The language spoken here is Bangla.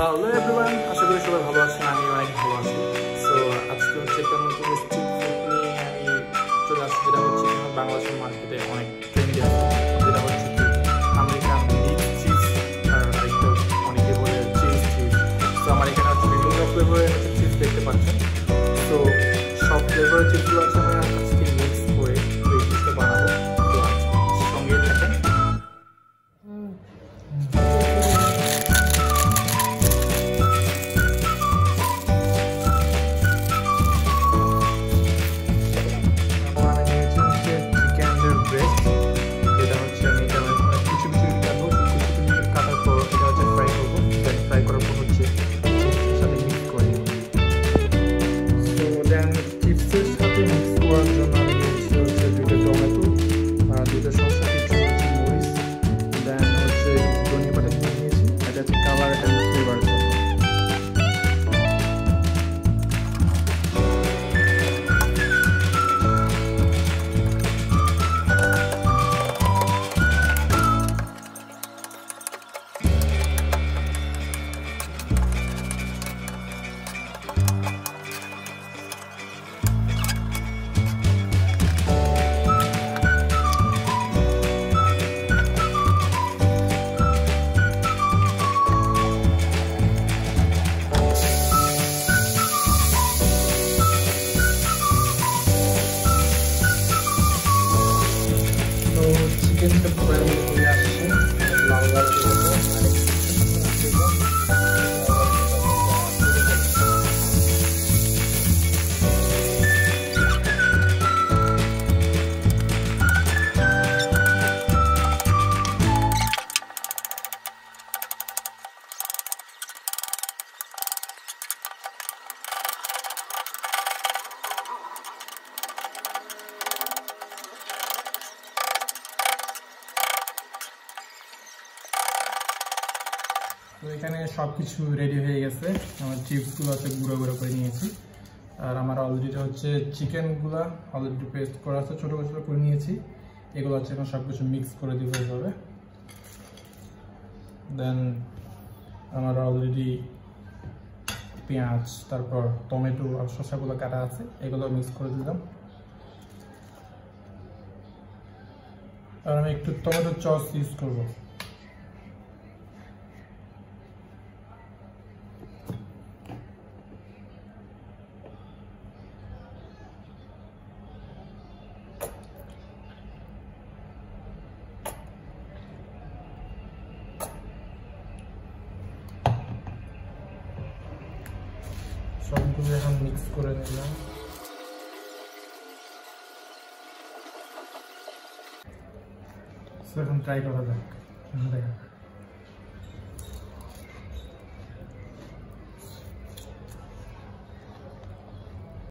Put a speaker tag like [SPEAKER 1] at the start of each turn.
[SPEAKER 1] হ্যালো এভরিওয়ান, আশা করি সবাই ভালো আছেন। আমি অনেক ভালো আছি। সো আজকে হচ্ছে একটা নতুন স্ট্রিট ফুড নিয়ে আমি চলে আসছি, যেটা হচ্ছে বাংলাদেশের মার্কেটে অনেক ট্রেন্ডি আছে, যেটা হচ্ছে কি আমেরিকান বিগ চিজ, আর আরেকটা অনেকে বলে চিজ চিজ। তো আমার এখানে হচ্ছে বিভিন্ন ফ্লেভারের চিজ দেখতে পাচ্ছেন। তো সব ফ্লেভারের চিজগুলো আছে আমি আজকে মিক্স করে এই চিজটা বানাবো। তো সঙ্গে থাকেন। চিপসের সাথে মিক্স করার জন্য আমি নিয়েছি হচ্ছে 2টা টমেটো আর 2টা শসা, কিছু হচ্ছে মরিচ, দেন হচ্ছে ধনিয়া পাতা নিয়েছি। এটা হচ্ছে কালার অ্যান্ড ফ্লেভারের জন্য। চিকেনটা পুরো হয়ে আসছে, লাল লাল তো এখানে সবকিছু রেডি হয়ে গেছে। আমার চিপসগুলো হচ্ছে গুঁড়ো গুঁড়ো করে নিয়েছি, আর আমার অলরেডি হচ্ছে চিকেনগুলো অলরেডি পেস্ট করা আছে, ছোটো ছোটো করে নিয়েছি। এগুলো হচ্ছে এখন সব কিছু মিক্স করে দিতে হবে। দেন আমার অলরেডি পেঁয়াজ, তারপর টমেটো আর শসাগুলো কাটা আছে, এগুলো মিক্স করে দিলাম। আর আমি একটু টমেটো সস ইউজ করবো। সবগুলো এখন মিক্স করে নিলাম। এখন ট্রাই করা যাক। দেখা